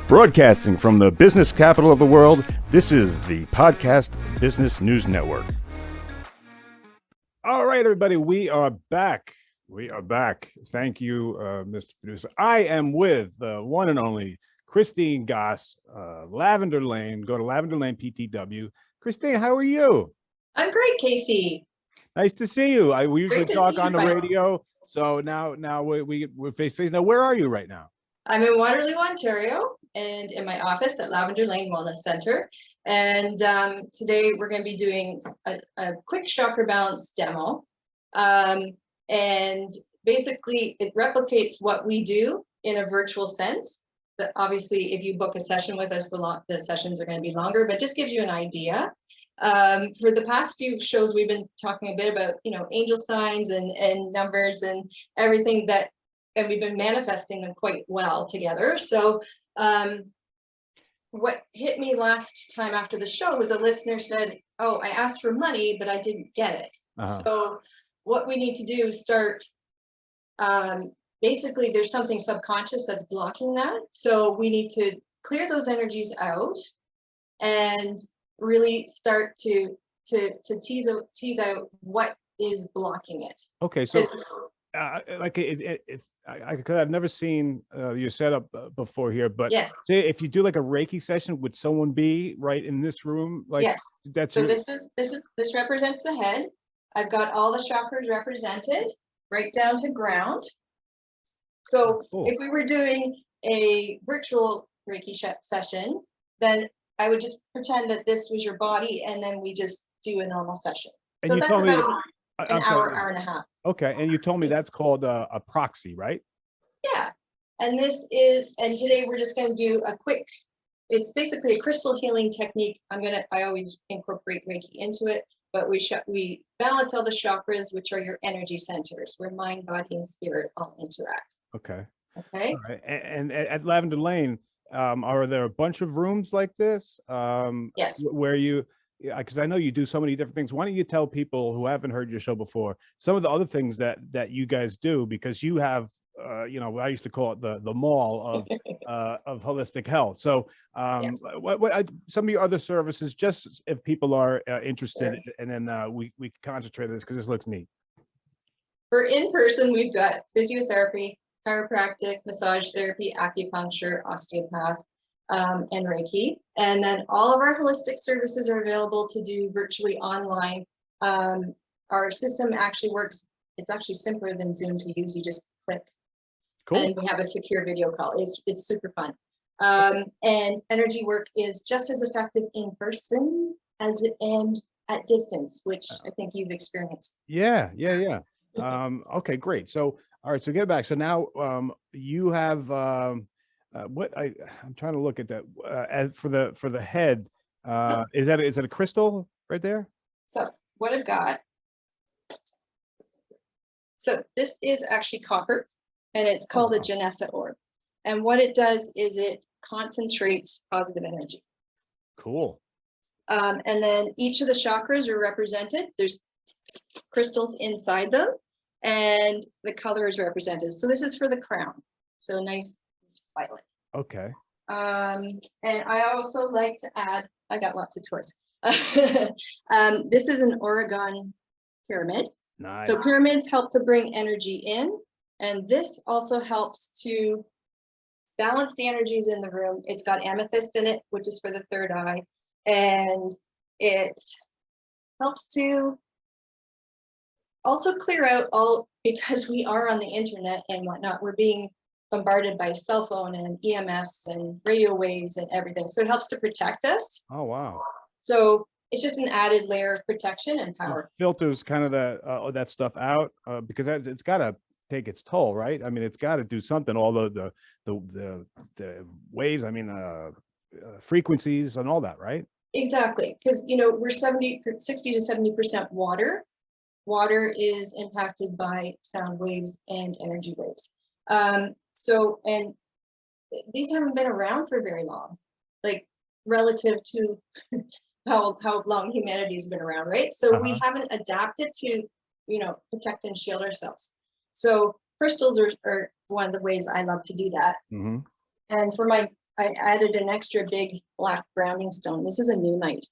Broadcasting from the business capital of the world, this is the Podcast Business News Network. All right, everybody, we are back. Thank you, Mr. Producer. I am with the one and only Christine Gosse, Lavender Lane. Go to Lavender Lane PTW. Christine, how are you? I'm great, Casey. Nice to see you. We usually talk on the radio, so now we're face to face. Now, where are you right now? I'm in Waterloo, Ontario, and in my office at Lavender Lane Wellness Center. And today we're going to be doing a quick chakra balance demo. And basically, it replicates what we do in a virtual sense. But obviously, if you book a session with us, the sessions are going to be longer, but just gives you an idea. For the past few shows, we've been talking a bit about, angel signs and numbers and everything that, and we've been manifesting them quite well together. So what hit me last time after the show was a listener said, oh, I asked for money, but I didn't get it. So what we need to do is start, basically there's something subconscious that's blocking that. So we need to clear those energies out and really start to tease out what is blocking it. Okay, so I've never seen your setup before here, but yes, say if you do like a Reiki session, would someone be right in this room? Like, yes, that's so this represents the head. I've got all the chakras represented right down to ground. So if we were doing a virtual Reiki session, then I would just pretend that this was your body, and then we just do a normal session. So that's about an hour and a half. Okay, and you told me that's called a proxy, right? Yeah, and today we're just going to do a quick. It's basically a crystal healing technique. I always incorporate Reiki into it, but we balance all the chakras, which are your energy centers, where mind, body, and spirit all interact. Okay. Okay. All right. And at Lavender Lane, are there a bunch of rooms like this? Yes. Where you, because I know you do so many different things. Why don't you tell people who haven't heard your show before some of the other things that you guys do? Because you have, I used to call it the mall of holistic health. So, yes. what some of your other services, just if people are interested, sure. And then we can concentrate on this because this looks neat. For in-person, we've got physiotherapy, chiropractic, massage therapy, acupuncture, osteopath, and Reiki. And then all of our holistic services are available to do virtually online. Our system actually works. It's actually simpler than Zoom to use. You just click. Cool. And we have a secure video call. It's super fun. And energy work is just as effective in person as and at distance, which I think you've experienced. Yeah. Okay, great. So, all right. So get back. So now, you have I'm trying to look at that. As for the head, is that a crystal right there? So what I've got. So this is actually copper, and it's called a Janessa orb. And what it does is it concentrates positive energy. Cool. And then each of the chakras are represented. There's crystals inside them, and the color is represented. So this is for the crown. So nice violet. Okay. And I also like to add, I got lots of toys. This is an Oregon pyramid. Nice. So pyramids help to bring energy in, and this also helps to balance the energies in the room. It's got amethyst in it, which is for the third eye, and it helps to also clear out all, because we are on the internet and whatnot, we're being bombarded by cell phone and EMFs and radio waves and everything. So it helps to protect us. Oh, wow. So it's just an added layer of protection and power. It filters kind of that stuff out, because it's got to take its toll, right? I mean, it's got to do something. All the waves, I mean, frequencies and all that, right? Exactly, because we're 60 to 70% water. Water is impacted by sound waves and energy waves. So, and these haven't been around for very long, like relative to how long humanity's been around, right? So we haven't adapted to, protect and shield ourselves. So crystals are one of the ways I love to do that. And for my I added an extra big black grounding stone. This is a Numite,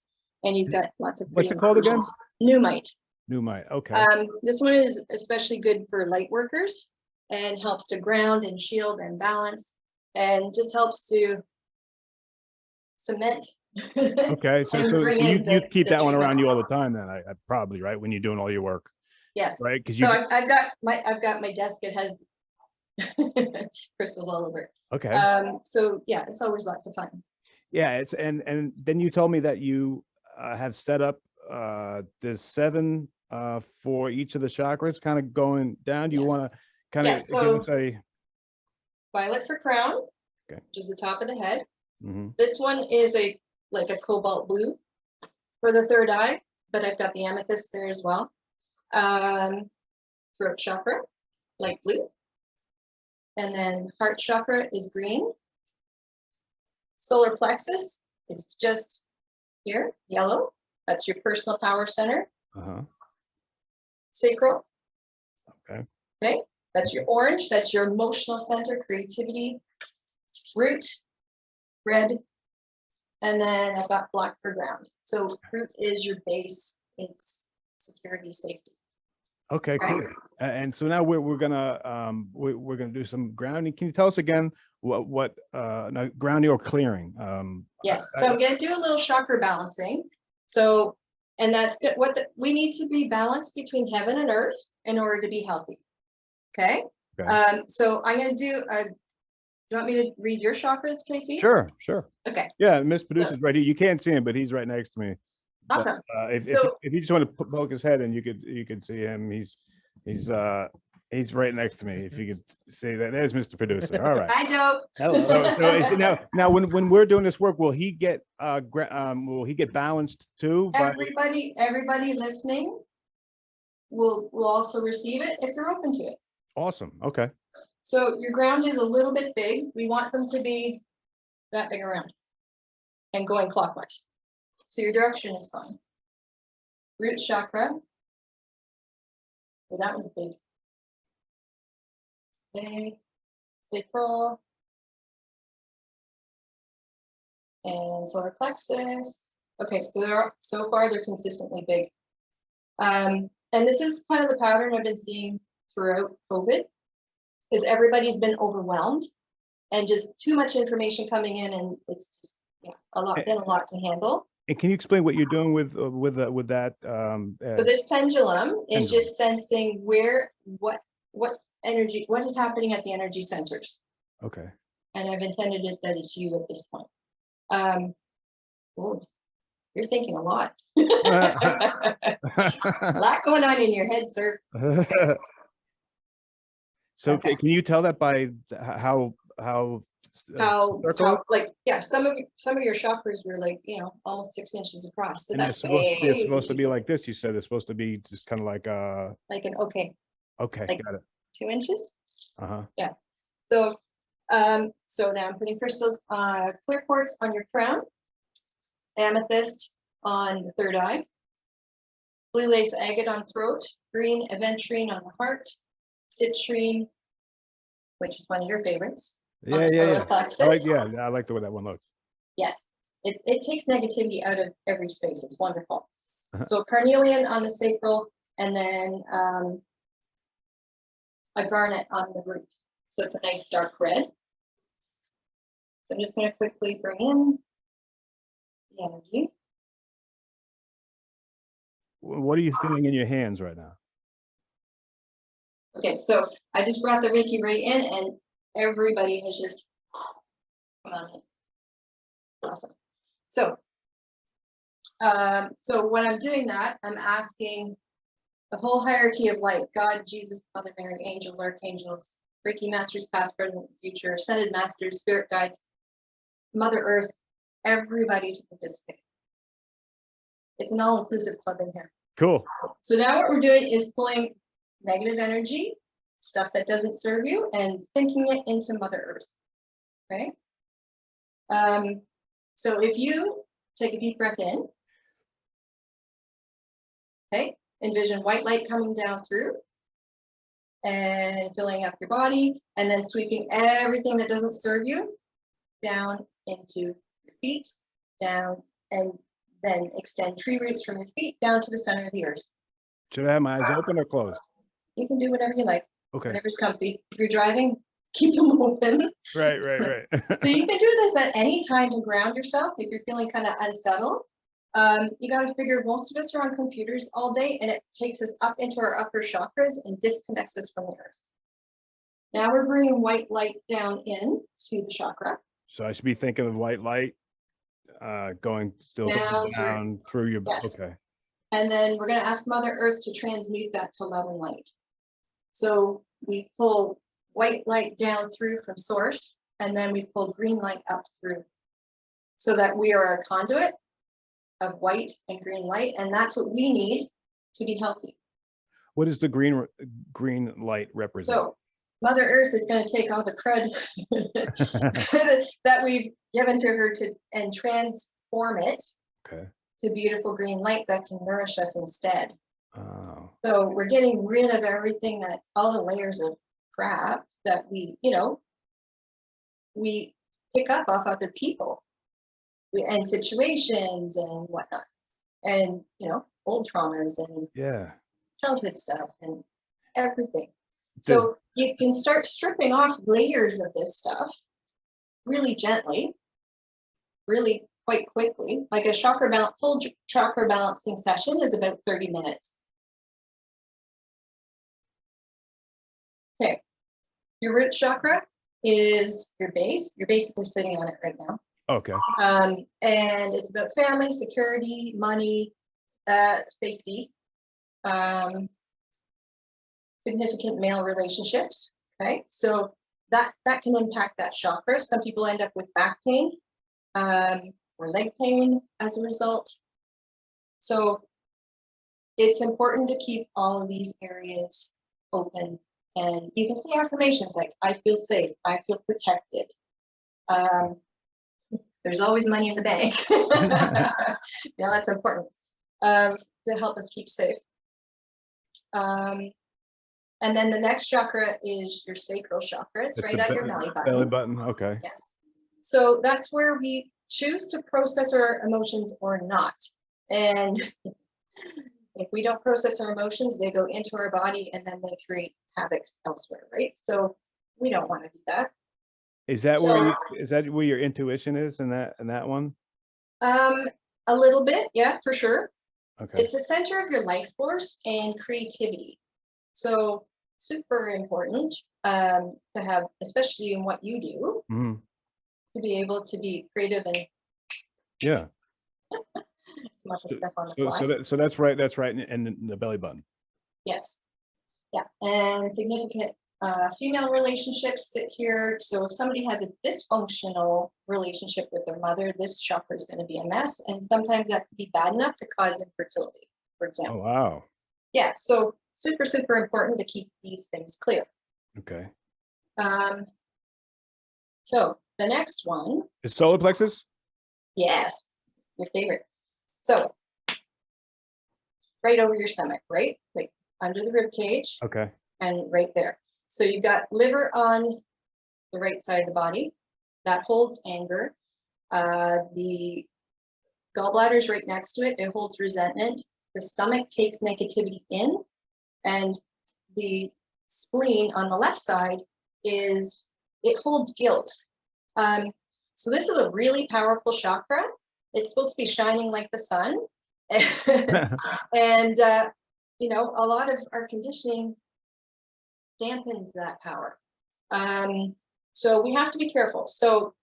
and he's got lots of What's pretty it called again? inclusions. Numite. Numite. Okay. This one is especially good for light workers and helps to ground and shield and balance, and just helps to cement. Okay. So and so, bring so you, in you the- keep the that one around treatment. you all the time then, I probably, right? When you're doing all your work, Yes. right? Because So you I've got my desk. It has crystals all over it. okay. So yeah, it's always lots of fun. Yeah, it's and then you told me that you have set up there's 7 for each of the chakras kind of going down. Do you Yes. want to kind of Yes, give so us a violet for crown, Okay. which is the top of the head. mhm. This one is like a cobalt blue for the third eye, but I've got the amethyst there as well. Throat chakra, light blue. And then heart chakra is green. Solar plexus is just here, yellow. That's your personal power center. Uh-huh. Sacral. Okay. Okay, that's your orange. That's your emotional center, creativity. Root, red. And then I've got black for ground. So root is your base. It's security, safety. Okay, cool. And so now we're gonna do some grounding. Can you tell us again what no, grounding or clearing? Yes, so I'm gonna do a little chakra balancing. So, and that's good. We need to be balanced between heaven and earth in order to be healthy. Okay. So I'm gonna do you want me to read your chakras, Casey? Sure. Okay. Yeah, Miss Producer's right here. You can't see him, but he's right next to me. Awesome. But, if So- if you just want to poke his head and you could see him, he's right next to me. If you could see that, there's Mr. Producer. All right. Hi, Joe. So now when we're doing this work, will he get balanced too? Everybody listening will also receive it if they're open to it. Awesome. Okay. So your ground is a little bit big. We want them to be that big around and going clockwise. So your direction is fine. Root chakra. Well, that one's big. Big. Sacral. And solar plexus. Okay, so so far they're consistently big. And this is kind of the pattern I've been seeing throughout COVID, because everybody's been overwhelmed and just too much information coming in, and it's just a lot to handle. And can you explain what you're doing with that? So this pendulum is just sensing what energy, what is happening at the energy centers. Okay. And I've intended it that it's you at this point. Oh, you're thinking a lot. A lot going on in your head, sir. Okay. So can you tell that by how like some of your chakras were like almost 6 inches across. So and that's it's supposed to be like this. You said it's supposed to be just kind of like an okay. Okay, like got it. 2 inches. Uh-huh. Yeah. So so now I'm putting crystals, clear quartz on your crown, amethyst on the third eye, blue lace agate on throat, green aventurine on the heart, citrine, which is one of your favorites. Yeah. I like the way that one looks. Yes, it takes negativity out of every space. It's wonderful. So carnelian on the sacral, and then a garnet on the root. So it's a nice dark red. So I'm just going to quickly bring in the energy. What are you feeling in your hands right now? Okay, so I just brought the Reiki right in, and everybody has just come on in. Awesome. So, so when I'm doing that, I'm asking the whole hierarchy of light: God, Jesus, Mother Mary, angels, archangels, Reiki masters, past, present, future, ascended masters, spirit guides, Mother Earth, everybody to participate. It's an all-inclusive club in here. Cool. So now what we're doing is pulling negative energy, stuff that doesn't serve you, and sinking it into Mother Earth. Okay. So if you take a deep breath in, okay, envision white light coming down through and filling up your body, and then sweeping everything that doesn't serve you down into your feet, down, and then extend tree roots from your feet down to the center of the earth. Should I have my eyes open or closed? You can do whatever you like, Okay. whatever's comfy. If you're driving, keep them open. Right. So you can do this at any time to ground yourself if you're feeling kind of unsettled. You got to figure most of us are on computers all day, and it takes us up into our upper chakras and disconnects us from the earth. Now we're bringing white light down in to the chakra. So I should be thinking of white light going still down through your, yes. Okay. And then we're going to ask Mother Earth to transmute that to love and light. So we pull white light down through from source, and then we pull green light up through, so that we are a conduit of white and green light, and that's what we need to be healthy. What does the green light represent? So Mother Earth is going to take all the crud that we've given to her and transform it to beautiful green light that can nourish us instead. Oh. So we're getting rid of everything, that all the layers of crap that we pick up off other people and situations and whatnot, and old traumas and childhood stuff and everything. So you can start stripping off layers of this stuff really gently, really quite quickly. Like a full chakra balancing session is about 30 minutes. Okay, your root chakra is your base. You're basically sitting on it right now. Okay. And it's about family, security, money, safety, significant male relationships. Okay, so that can impact that chakra. Some people end up with back pain or leg pain as a result. So it's important to keep all of these areas open. And you can say affirmations like, I feel safe, I feel protected. There's always money in the bank. That's important to help us keep safe. And then the next chakra is your sacral chakra. It's right at your belly button. Belly button, okay. Yes. So that's where we choose to process our emotions or not. And if we don't process our emotions, they go into our body and then they create havoc elsewhere, right? So we don't want to do that. Is that where your intuition is in that one? A little bit, yeah, for sure. Okay. It's the center of your life force and creativity. So super important to have, especially in what you do, to be able to be creative and come up with stuff on the fly. So that's right. That's right in the belly button. Yes. Yeah. And significant female relationships sit here. So if somebody has a dysfunctional relationship with their mother, this chakra is going to be a mess. And sometimes that can be bad enough to cause infertility, for example. Oh, wow. Yeah. So super, super important to keep these things clear. Okay. So the next one is solar plexus. Yes, your favorite. So right over your stomach, right? Like under the rib cage. Okay. And right there. So you've got liver on the right side of the body. That holds anger. The gallbladder is right next to it. It holds resentment. The stomach takes negativity in. And the spleen on the left side it holds guilt. So this is a really powerful chakra. It's supposed to be shining like the sun. And, a lot of our conditioning dampens that power. So we have to be careful. So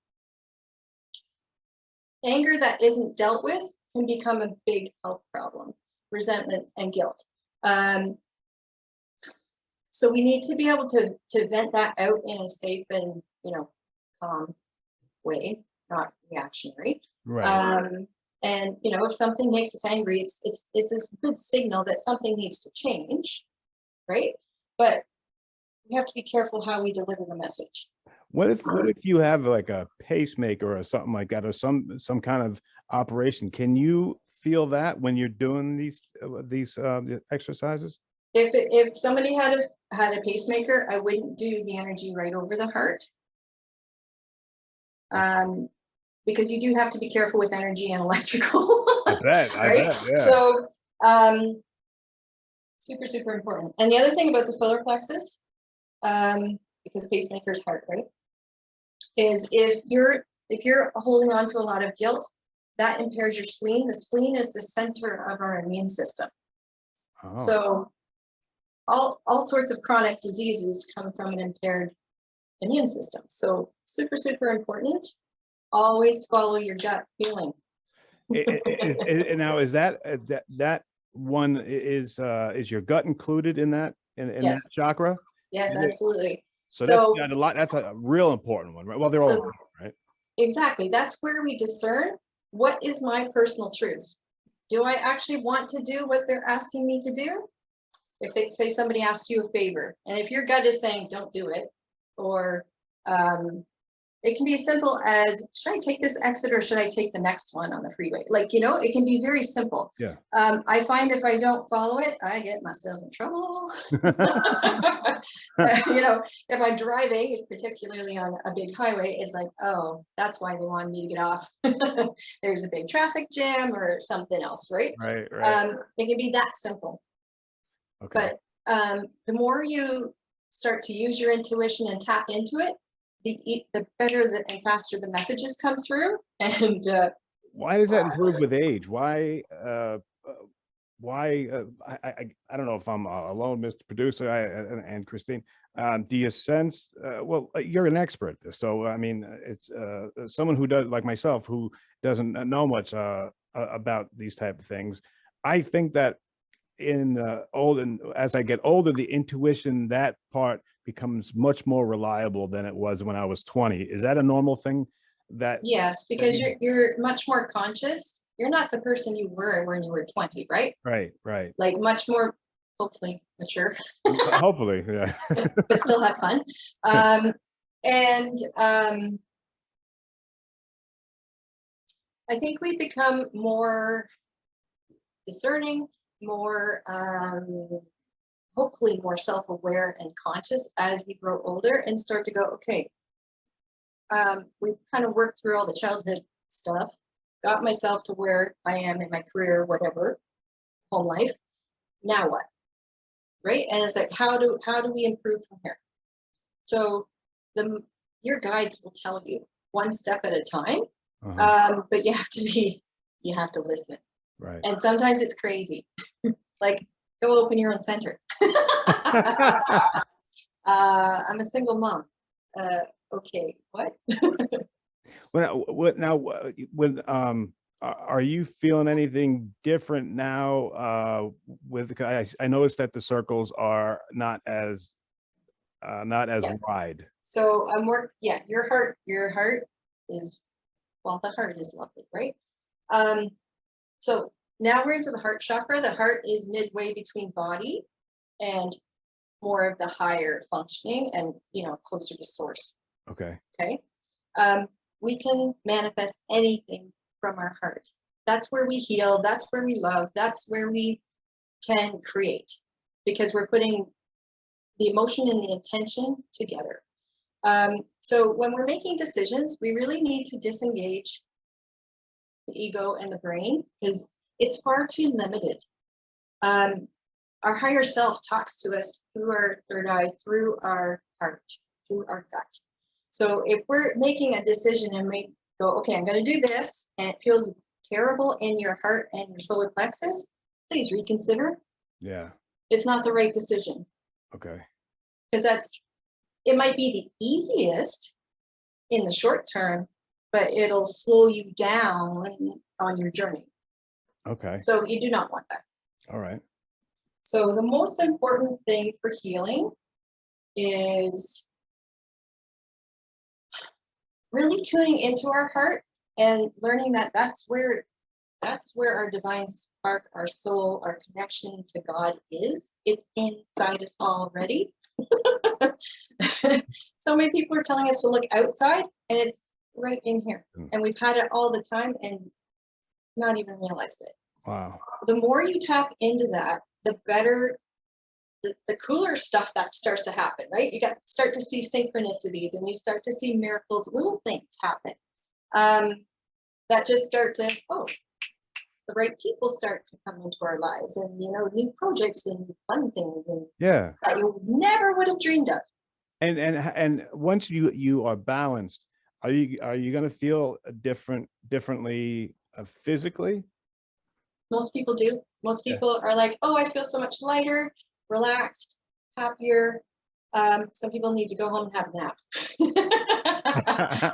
anger that isn't dealt with can become a big health problem, resentment and guilt. So we need to be able to vent that out in a safe and, calm way, not reactionary. Right. And, if something makes us angry, it's this good signal that something needs to change, right? But we have to be careful how we deliver the message. What if you have like a pacemaker or something like that, or some kind of operation? Can you feel that when you're doing these exercises? If somebody had a pacemaker, I wouldn't do the energy right over the heart. Because you do have to be careful with energy and electrical. I bet, right? yeah. So super, super important. And the other thing about the solar plexus, because pacemaker's heart, right, is if you're holding on to a lot of guilt, that impairs your spleen. The spleen is the center of our immune system. Oh. So all sorts of chronic diseases come from an impaired immune system. So super, super important. Always follow your gut feeling. Now, is that one is your gut included in that in Yes. that chakra? Yes, absolutely. So that's got a lot. That's a real important one, right? Well, they're all important, right? Exactly. That's where we discern what is my personal truth. Do I actually want to do what they're asking me to do? If they say somebody asks you a favor, and if your gut is saying don't do it, or it can be as simple as, should I take this exit or should I take the next one on the freeway? Like, it can be very simple. Yeah. I find if I don't follow it, I get myself in trouble. If I'm driving, particularly on a big highway, it's like, oh, that's why they wanted me to get off. There's a big traffic jam or something else, right? Right. It can be that simple. Okay. But the more you start to use your intuition and tap into it, the better and faster the messages come through. And why does that improve with age? Why? I don't know if I'm alone, Mr. Producer, and Christine. Do you sense? Well, you're an expert at this, so I mean, it's someone who does, like myself, who doesn't know much about these type of things. I think that as I get older, the intuition, that part becomes much more reliable than it was when I was 20. Is that a normal thing? Yes, because you're much more conscious. You're not the person you were when you were 20, right? Right. Like much more, hopefully, mature. Hopefully, yeah. But still have fun. I think we become more discerning, more hopefully more self-aware and conscious as we grow older and start to go, okay, we've kind of worked through all the childhood stuff, got myself to where I am in my career, whatever, home life. Now what? Right? And it's like, how do we improve from here? So your guides will tell you one step at a time, but you have to listen. Right. And sometimes it's crazy. Like, go open your own center. I'm a single mom. Okay, what? Are you feeling anything different now? I noticed that the circles are not as wide. So your heart is, well, the heart is lovely, right? So now we're into the heart chakra. The heart is midway between body and more of the higher functioning and, closer to source. Okay. We can manifest anything from our heart. That's where we heal. That's where we love. That's where we can create, because we're putting the emotion and the intention together. So when we're making decisions, we really need to disengage the ego and the brain, because it's far too limited. Our higher self talks to us through our third eye, through our heart, through our gut. So if we're making a decision and we go, okay, I'm going to do this, and it feels terrible in your heart and your solar plexus, please reconsider. Yeah. It's not the right decision. Okay. Because it might be the easiest in the short term, but it'll slow you down on your journey. Okay. So you do not want that. All right. So the most important thing for healing is really tuning into our heart and learning that that's where our divine spark, our soul, our connection to God is. It's inside us already. So many people are telling us to look outside, and it's right in here. And we've had it all the time and not even realized it. Wow. The more you tap into that, the better the cooler stuff that starts to happen, right? You start to see synchronicities, and you start to see miracles, little things happen. That just start to, the right people start to come into our lives, and new projects and fun things, and that you never would have dreamed of. And once you are balanced, are you going to feel differently physically? Most people do. Most people are like, oh, I feel so much lighter, relaxed, happier. Some people need to go home and have a nap.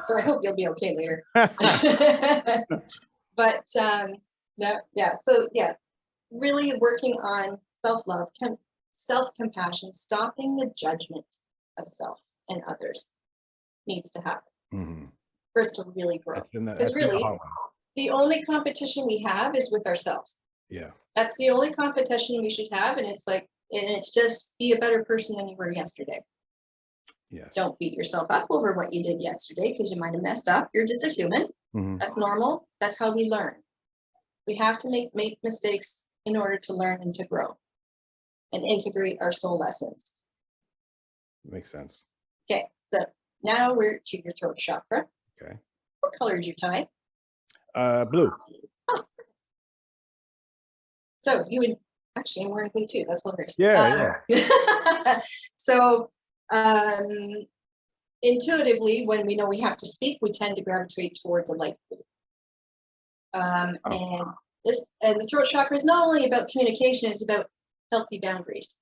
So I hope you'll be okay later. But really working on self-love, self-compassion, stopping the judgment of self and others needs to happen for us to really grow. Because really, the only competition we have is with ourselves. Yeah. That's the only competition we should have. And it's just be a better person than you were yesterday. Yes. Don't beat yourself up over what you did yesterday, because you might have messed up. You're just a human. That's normal. That's how we learn. We have to make mistakes in order to learn and to grow and integrate our soul lessons. Makes sense. Okay, so now we're to your throat chakra. Okay. What color is your tie? Blue. Oh. So you would actually, I'm wearing blue too. That's hilarious. Yeah. So intuitively, when we know we have to speak, we tend to gravitate towards a light blue. And the throat chakra is not only about communication; it's about healthy boundaries.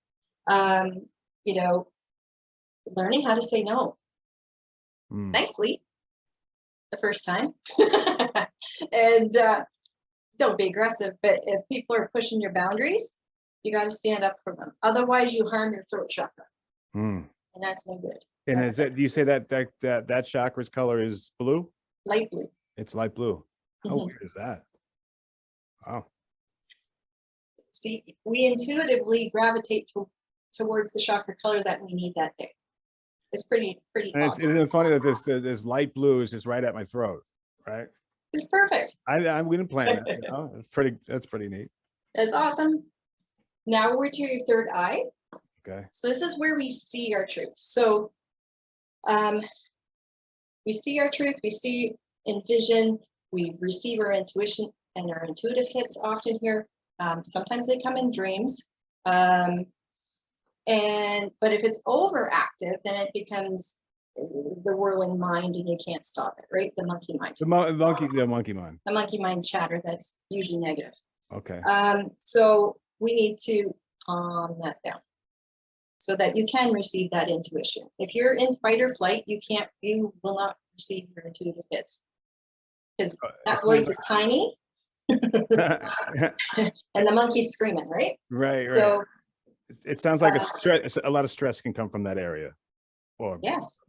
Learning how to say no nicely the first time, and don't be aggressive. But if people are pushing your boundaries, you got to stand up for them. Otherwise, you harm your throat chakra, and that's no good. And is that, do you say that chakra's color is blue? Light blue. It's light blue. How weird is that? Wow. See, we intuitively gravitate towards the chakra color that we need that day. It's pretty and awesome. Isn't it funny that this light blue is just right at my throat, right? It's perfect. We didn't plan that. That's pretty neat. That's awesome. Now we're to your third eye. Okay. So this is where we see our truth. So we see our truth, we see in vision, we receive our intuition, and our intuitive hits often here. Sometimes they come in dreams. But if it's overactive, then it becomes the whirling mind, and you can't stop it, right? The monkey mind. The monkey mind. The monkey mind chatter that's usually negative. Okay. So we need to calm that down so that you can receive that intuition. If you're in fight or flight, you will not receive your intuitive hits, because that voice is tiny and the monkey's screaming, right? Right. So it sounds like a lot of stress can come from that area, or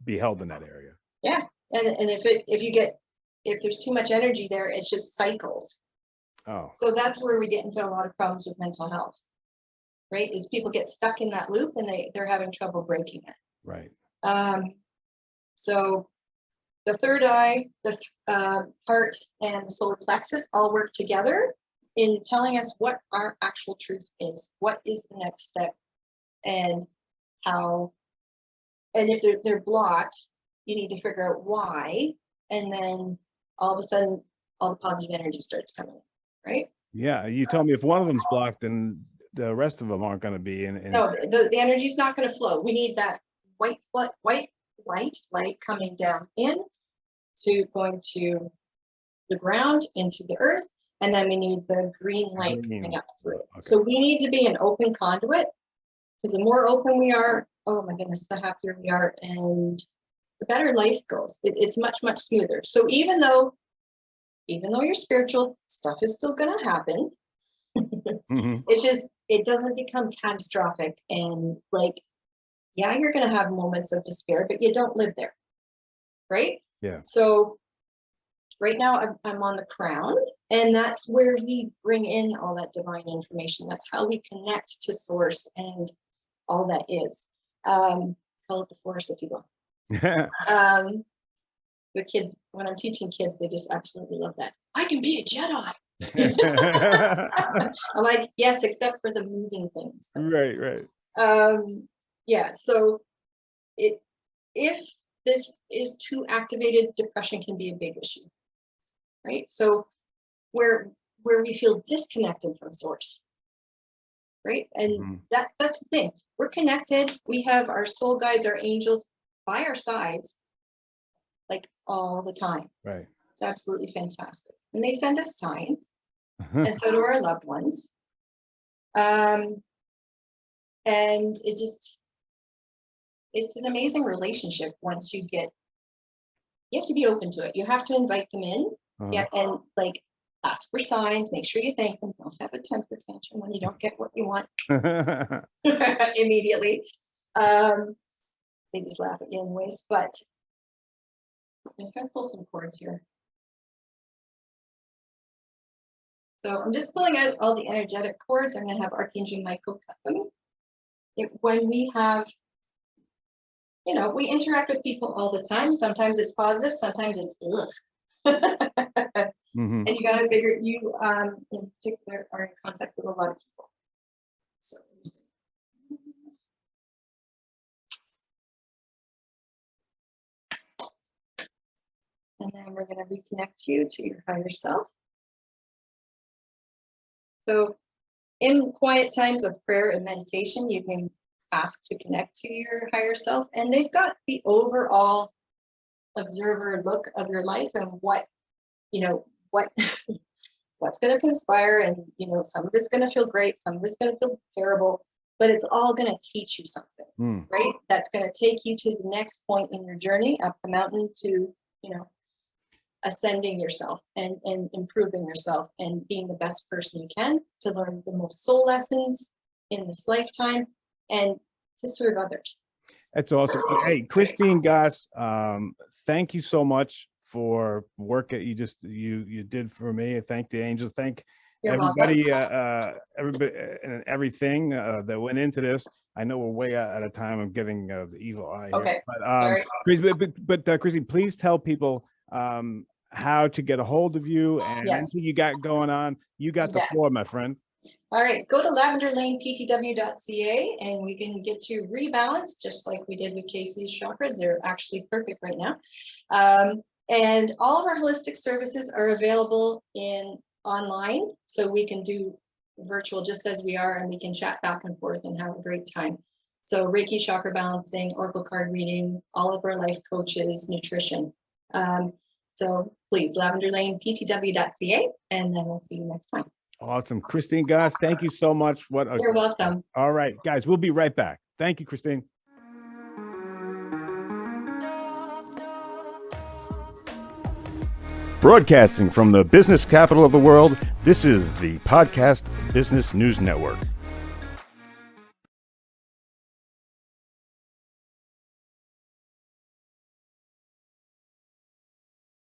be held in that area. Yeah, and if there's too much energy there, it's just cycles. Oh. So that's where we get into a lot of problems with mental health, right? Is people get stuck in that loop and they're having trouble breaking it. Right. So the third eye, the heart, and the solar plexus all work together in telling us what our actual truth is. What is the next step, and how? And if they're blocked, you need to figure out why, and then all of a sudden, all the positive energy starts coming, right? Yeah, you tell me if one of them's blocked, then the rest of them aren't going to be in. No, the energy's not going to flow. We need that white light coming down in to going to the ground, into the earth, and then we need the green light coming up through. Okay. So we need to be an open conduit, because the more open we are, oh my goodness, the happier we are, and the better life goes. It's much smoother. So even though you're spiritual, stuff is still going to happen. It's just, it doesn't become catastrophic, and you're going to have moments of despair, but you don't live there, right? Yeah. So right now I'm on the crown, and that's where we bring in all that divine information. That's how we connect to source and all that is. Call it the force if you will. The kids, when I'm teaching kids, they just absolutely love that. I can be a Jedi. I'm like, yes, except for the moving things. Right. Yeah, so if this is too activated, depression can be a big issue, right? So where we feel disconnected from source, right? And that's the thing. We're connected. We have our soul guides, our angels by our sides, like all the time. Right. It's absolutely fantastic. And they send us signs, and so do our loved ones. And it's an amazing relationship once you have to be open to it. You have to invite them in. Yeah, and like ask for signs, make sure you thank them. Don't have a temper tantrum when you don't get what you want immediately. They just laugh at you anyways, but I'm just gonna pull some cords here. So I'm just pulling out all the energetic cords. I'm gonna have Archangel Michael cut them. When we have, we interact with people all the time. Sometimes it's positive, sometimes it's ugh. And you gotta figure you in particular are in contact with a lot of people. So and then we're going to reconnect you to your higher self. So in quiet times of prayer and meditation, you can ask to connect to your higher self, and they've got the overall observer look of your life and what's going to conspire. And some of it's going to feel great, some of it's going to feel terrible, but it's all going to teach you something, right? That's going to take you to the next point in your journey up the mountain to ascending yourself and improving yourself and being the best person you can to learn the most soul lessons in this lifetime and to serve others. That's awesome. Hey, Christine Gosse, thank you so much for work that you did for me. Thank the angels. Thank everybody, everybody and everything that went into this. I know we're way out of time. I'm getting the evil eye here. But Christine, please tell people how to get a hold of you and anything you got going on. You got the floor, my friend. All right, go to lavenderlaneptw.ca and we can get you rebalanced just like we did with Casey's chakras. They're actually perfect right now. And all of our holistic services are available online, so we can do virtual just as we are, and we can chat back and forth and have a great time. So Reiki, chakra balancing, oracle card reading, all of our life coaches, nutrition. So please, lavenderlaneptw.ca, and then we'll see you next time. Awesome. Christine Gosse, thank you so much. You're welcome. All right, guys, we'll be right back. Thank you, Christine. Broadcasting from the business capital of the world, this is the Podcast Business News Network.